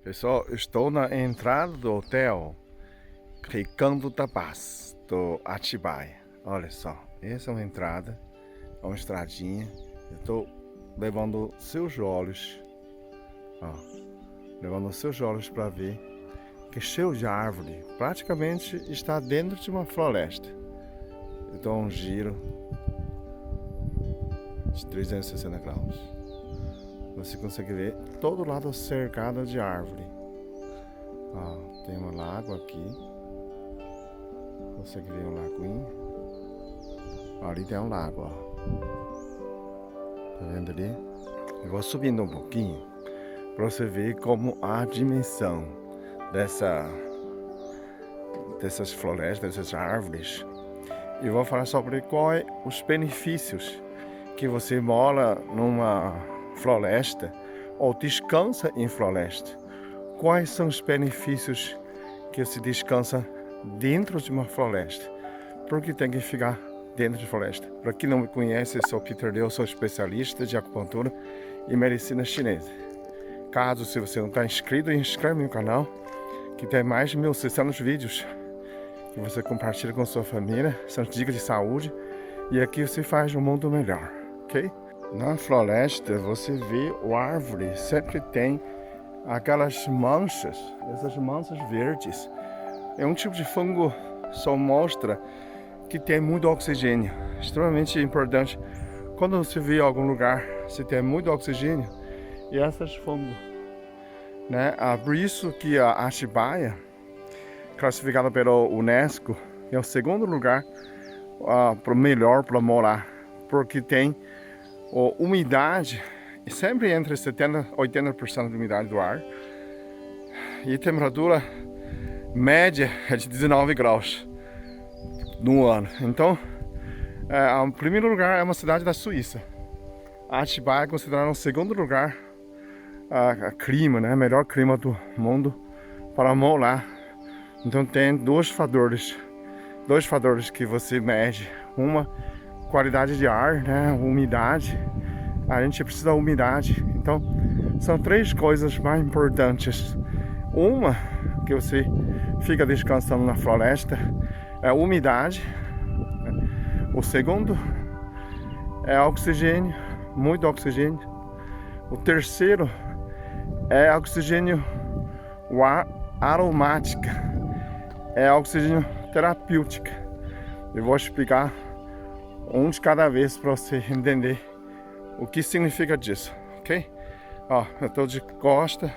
Pessoal, estou na entrada do hotel Recanto da Paz, do Atibaia. Olha só, essa é uma entrada, é uma estradinha. Eu estou levando seus olhos, ó, levando seus olhos para ver que é cheio de árvore. Praticamente está dentro de uma floresta. Eu dou um giro de 360 graus. Você consegue ver todo lado cercado de árvore. Ó, tem uma lago aqui. Consegue ver um laguinho. Ali tem um lago, ó. Tá vendo ali? Eu vou subindo um pouquinho para você ver como a dimensão dessas florestas, dessas árvores. E vou falar sobre quais os benefícios que você mora numa floresta ou descansa em floresta. Quais são os benefícios que se descansa dentro de uma floresta? Porque tem que ficar dentro de floresta. Para quem não me conhece, eu sou Peter Liu, sou especialista de acupuntura e medicina chinesa. Caso se você não está inscrito, inscreve no meu canal, que tem mais de 1.600 vídeos que você compartilha com sua família, são dicas de saúde, e aqui você faz um mundo melhor, ok? Na floresta você vê a árvore sempre tem aquelas manchas, essas manchas verdes. É um tipo de fungo, só mostra que tem muito oxigênio, extremamente importante. Quando você vê algum lugar se tem muito oxigênio, e essas fungos, né? Por isso que a Atibaia, classificada pelo Unesco, é o segundo lugar melhor para morar, porque tem umidade sempre entre 70% e 80% de umidade do ar, e temperatura média é de 19 graus no ano. Então, o primeiro lugar é uma cidade da Suíça. A Atibaia é considerada o segundo lugar clima, né? Melhor clima do mundo para morar. Então tem dois fatores que você mede. Uma, qualidade de ar, né? Umidade. A gente precisa da umidade. Então são três coisas mais importantes. Uma, que você fica descansando na floresta, é a umidade. O segundo é oxigênio, muito oxigênio. O terceiro é oxigênio aromática, é oxigênio terapêutica. Eu vou explicar um de cada vez para você entender o que significa disso, ok? Ó, eu estou de costa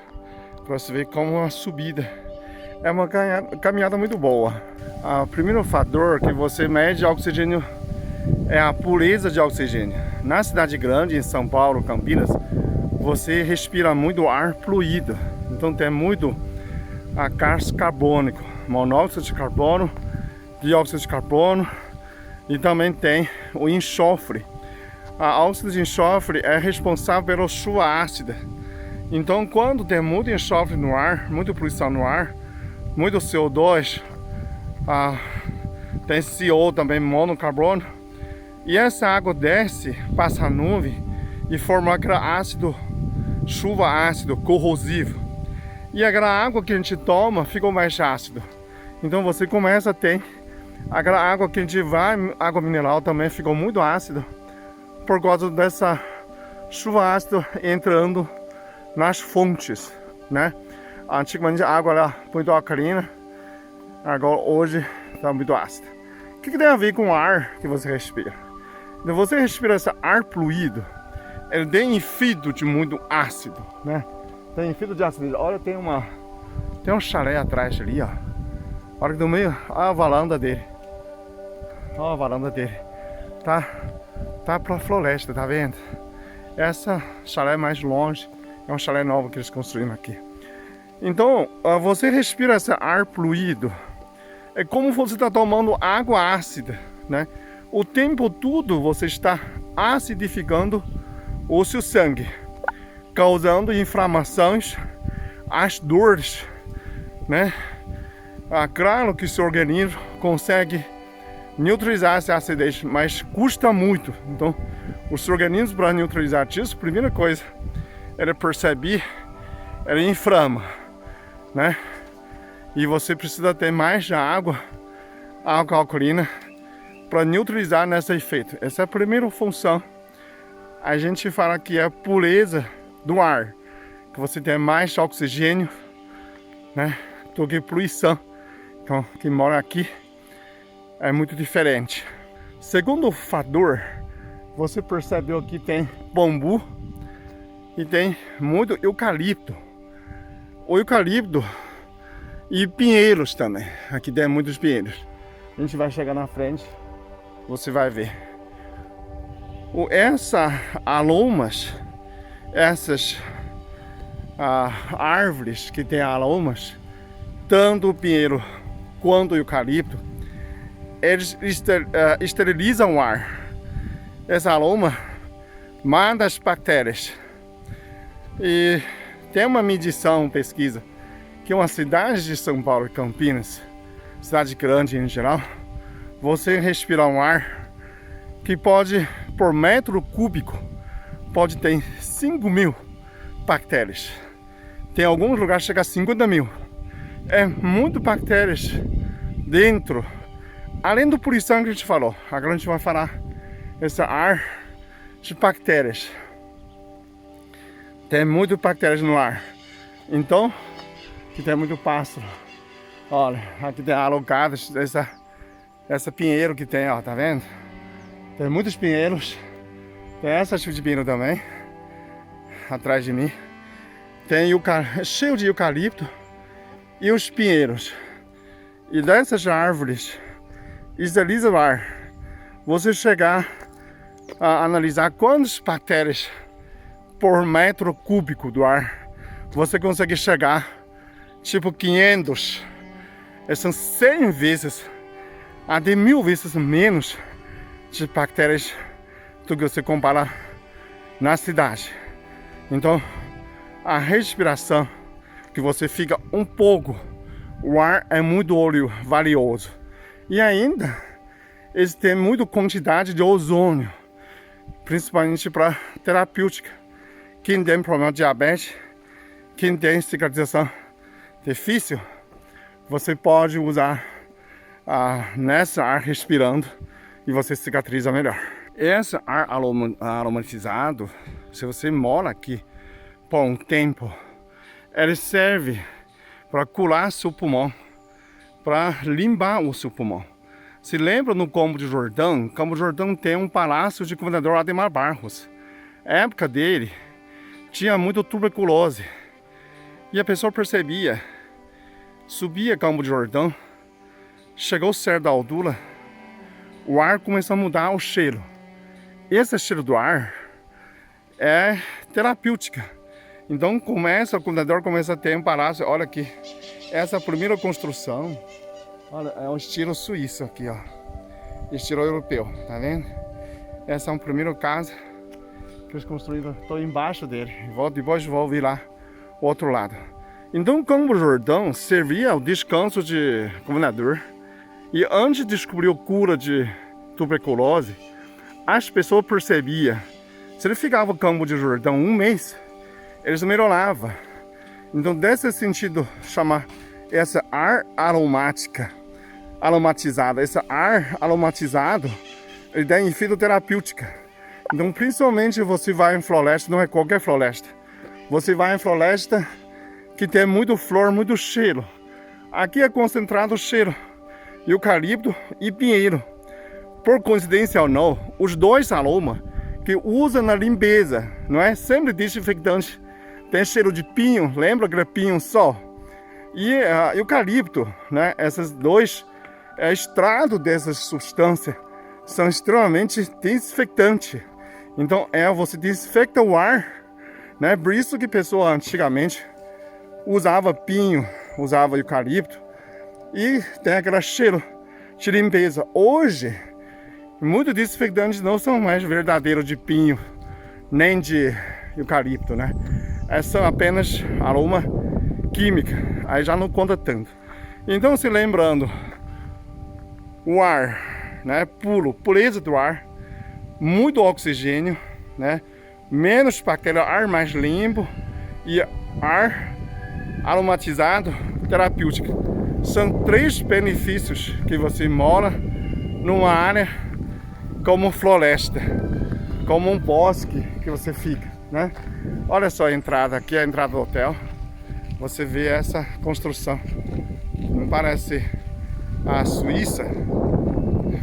para você ver como a subida é uma caminhada muito boa. O primeiro fator que você mede oxigênio é a pureza de oxigênio. Na cidade grande, em São Paulo, Campinas, você respira muito ar fluido. Então tem muito gás carbônico, monóxido de carbono, dióxido de carbono, e também tem o enxofre. A óxido de enxofre é responsável pela chuva ácida. Então quando tem muito enxofre no ar, muita poluição no ar, muito CO2, tem CO também, monocarbono, e essa água desce, passa a nuvem e forma aquele ácido, chuva ácido, corrosivo. E aquela água que a gente toma ficou mais ácido. Então você começa a ter aquela água que a gente vai, água mineral também ficou muito ácido, por causa dessa chuva ácida entrando nas fontes, né? Antigamente a água era muito alcalina, agora hoje está muito ácida. O que tem a ver com o ar que você respira? Então você respira esse ar fluido, ele tem efeito de muito ácido, né? Tem efeito de ácido. Olha, tem um chalé atrás ali, ó. Olha que do meio, olha a varanda dele. Olha a varanda dele. Tá pra floresta, tá vendo? Essa chalé é mais longe, é um chalé novo que eles construíram aqui. Então, você respira esse ar fluido, é como você está tomando água ácida, né? O tempo todo você está acidificando o seu sangue, causando inflamações, as dores, né? Claro que o seu organismo consegue neutralizar essa acidez, mas custa muito. Então, o seu organismo, para neutralizar isso, a primeira coisa, ele percebe, ele inflama. né? E você precisa ter mais água alcalina para neutralizar nesse efeito. Essa é a primeira função. A gente fala que é a pureza do ar, que você tem mais oxigênio, né, do que poluição. Então, quem mora aqui é muito diferente. Segundo fator, você percebeu que tem bambu e tem muito eucalipto. O eucalipto e pinheiros também. Aqui tem muitos pinheiros. A gente vai chegar na frente, você vai ver. Essas aromas, essas árvores que tem aromas, tanto o pinheiro quanto o eucalipto, eles esterilizam o ar. Esse aroma mata as bactérias. E tem uma medição, pesquisa, que uma cidade de São Paulo e Campinas, cidade grande em geral, você respirar um ar que pode, por metro cúbico, pode ter 5.000 bactérias. Tem alguns lugares que chega a 50.000. É muito bactérias dentro. Além do poluição que a gente falou, agora a gente vai falar esse ar de bactérias. Tem muito bactérias no ar. Então, aqui tem muito pássaro. Olha, aqui tem alocadas, essa pinheiro que tem, ó, tá vendo? Tem muitos pinheiros. Tem essa tipo de pinheiro também, atrás de mim. Tem cheio de eucalipto e os pinheiros. E dessas árvores, esteriliza o ar. Você chegar a analisar quantas bactérias por metro cúbico do ar, você consegue chegar, tipo 500. São 100 vezes, até 1.000 vezes menos de bactérias do que você compara na cidade. Então, a respiração, que você fica um pouco, o ar é muito valioso. E ainda, eles têm muita quantidade de ozônio, principalmente para terapêutica. Quem tem problema de diabetes, quem tem cicatrização difícil, você pode usar nessa ar respirando e você cicatriza melhor. Esse ar aromatizado, se você mora aqui por um tempo, ele serve para curar seu pulmão, para limpar o seu pulmão. Se lembra no Campo de Jordão? Campo de Jordão tem um palácio de governador Ademar Barros. Na época dele, tinha muita tuberculose. E a pessoa percebia, subia Campo de Jordão, chegou certo da altura, o ar começou a mudar o cheiro. Esse cheiro do ar é terapêutica. Então o governador começa a ter um palácio. Olha aqui, essa primeira construção, olha, é um estilo suíço aqui, ó, estilo europeu, tá vendo? Essa é a primeira casa que eles construíram. Estou embaixo dele, depois vou vir lá o outro lado. Então o Campo Jordão servia ao descanso de governador. E antes de descobrir a cura de tuberculose, as pessoas percebiam, se ele ficava no Campo de Jordão um mês, eles melhoravam. Então, desse sentido, chamar essa ar aromatizado, esse ar aromatizado, ele tem efeito terapêutica. Então, principalmente você vai em floresta, não é qualquer floresta, você vai em floresta que tem muito flor, muito cheiro. Aqui é concentrado o cheiro, eucalipto e pinheiro. Por coincidência ou não, os dois aromas que usa na limpeza, não é? Sempre desinfectante. Tem cheiro de pinho, lembra aquele pinho só? E eucalipto, né? Esses dois extratos dessas substâncias são extremamente desinfectantes. Então você desinfecta o ar, né? Por isso que pessoa antigamente usava pinho, usava eucalipto e tem aquele cheiro de limpeza. Hoje, muitos desinfectantes não são mais verdadeiros de pinho, nem de eucalipto, né? São apenas aroma química, aí já não conta tanto. Então, se lembrando, o ar, né, pureza do ar, muito oxigênio, né, menos bactéria, ar mais limpo e ar aromatizado, terapêutico. São 3 benefícios que você mora numa área como floresta, como um bosque que você fica, né? Olha só a entrada, aqui é a entrada do hotel. Você vê essa construção, não parece a Suíça?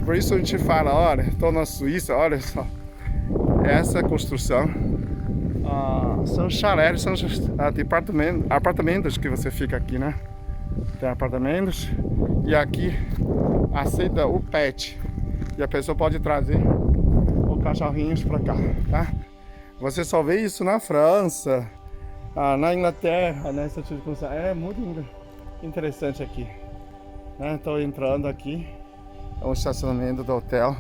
Por isso a gente fala, olha, estou na Suíça, olha só. Essa construção são chalés, são apartamentos que você fica aqui, né? Tem apartamentos e aqui aceita o pet. E a pessoa pode trazer os cachorrinhos para cá, tá? Você só vê isso na França, na Inglaterra, nessa circunstância. É muito interessante aqui. Estou entrando aqui, é um estacionamento do hotel.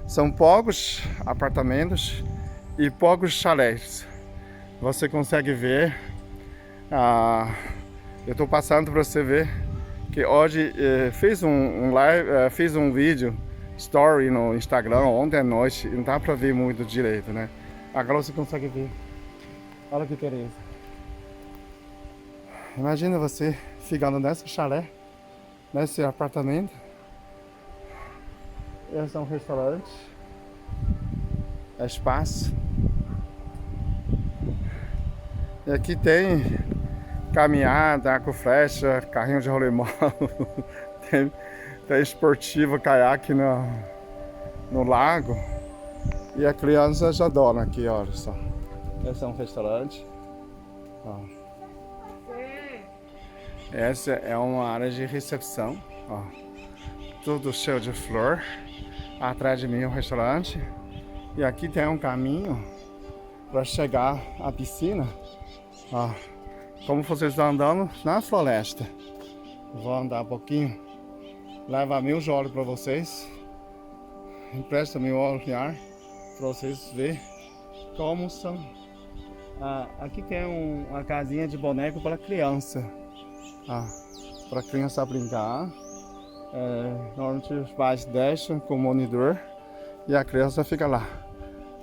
São poucos apartamentos e poucos chalés. Você consegue ver. Eu estou passando para você ver que hoje fiz fiz um vídeo story no Instagram ontem à noite, não dá para ver muito direito, né? Agora você consegue ver. Olha que beleza. Imagina você ficando nessa chalé, nesse apartamento. Esse é um restaurante, é espaço. E aqui tem caminhada, arco e flecha, carrinho de rolemão, tem esportivo, caiaque no lago. E a criança já dorme aqui, olha só. Esse é um restaurante. Ó. Essa é uma área de recepção, ó. Tudo cheio de flor. Atrás de mim é um restaurante. E aqui tem um caminho para chegar à piscina. Ó. Como vocês estão andando na floresta. Vou andar um pouquinho. Leva meus olhos para vocês. Empresta meu olhar para vocês verem como são. Aqui tem uma casinha de boneco para criança. Para criança brincar. Normalmente os pais deixam com o monitor e a criança fica lá.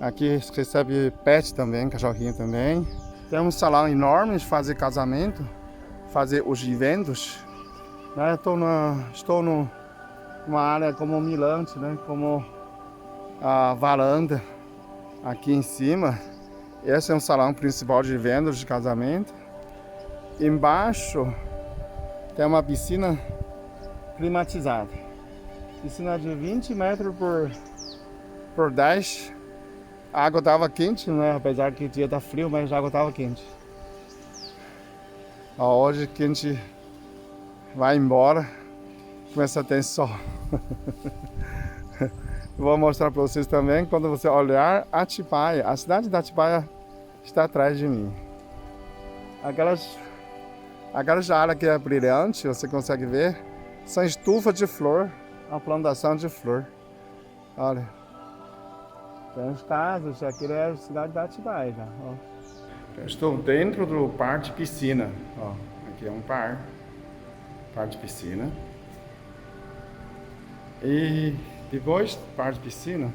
Aqui recebe pet também, cachorrinho também. Tem um salão enorme de fazer casamento, fazer os eventos. Né? Estou numa área como mirante, né? Como a varanda aqui em cima. Esse é um salão principal de eventos de casamento. Embaixo tem uma piscina climatizada. Piscina de 20 metros por 10. A água estava quente, né? Apesar que o dia tá frio, mas a água estava quente. Hoje que a gente vai embora, começa a ter sol. Vou mostrar para vocês também, quando você olhar Atibaia, a cidade de Atibaia está atrás de mim. Aquela área que é brilhante, você consegue ver, são estufas de flor, a plantação de flor. Olha, tem as casas, aqui é a cidade de Atibaia já. Ó. Eu estou dentro do parque de piscina. Ó, aqui é um parque de piscina. E depois do parque de piscina,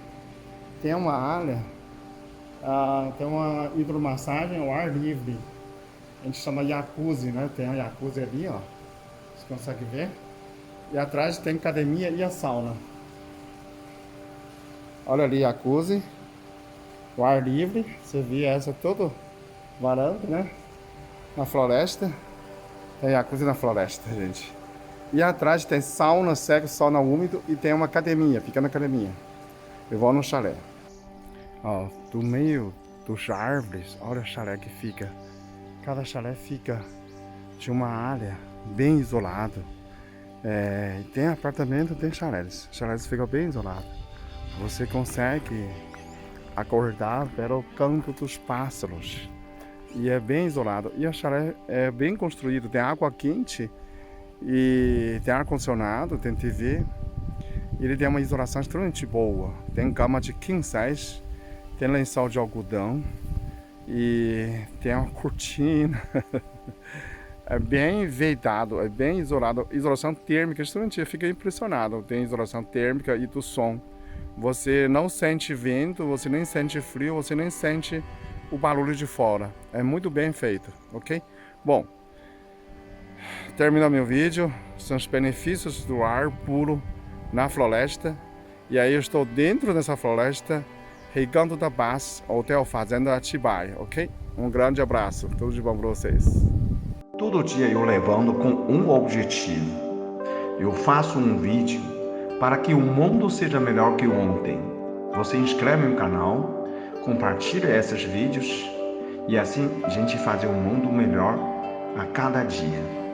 tem uma área, tem uma hidromassagem ao ar livre. A gente chama jacuzzi, né? Tem a jacuzzi ali, ó. Você consegue ver? E atrás tem academia e a sauna. Olha ali a jacuzzi, o ar livre. Você vê essa toda varanda, né? Na floresta. Tem jacuzzi na floresta, gente. E atrás tem sauna seco, sauna úmido e tem uma academia, fica na academia. Eu vou no chalé. Ó, do meio dos árvores, olha o chalé que fica. Cada chalé fica de uma área bem isolado. Tem apartamento, tem chalés. Chalés ficam bem isolados. Você consegue acordar pelo canto dos pássaros. E é bem isolado. E o chalé é bem construído, tem água quente. E tem ar-condicionado, tem TV. Ele tem uma isolação extremamente boa. Tem cama de king size, tem lençol de algodão e tem uma cortina. É bem vedado, é bem isolado. Isolação térmica, extremamente, eu fiquei impressionado. Tem isolação térmica e do som. Você não sente vento, você nem sente frio, você nem sente o barulho de fora. É muito bem feito, ok? Bom, terminar meu vídeo. São os benefícios do ar puro na floresta. E aí eu estou dentro dessa floresta, Recanto da Paz, Hotel Fazenda Atibaia, ok? Um grande abraço, tudo de bom para vocês. Todo dia eu levando com um objetivo. Eu faço um vídeo para que o mundo seja melhor que ontem. Você inscreve no canal, compartilha esses vídeos e assim a gente faz um mundo melhor a cada dia.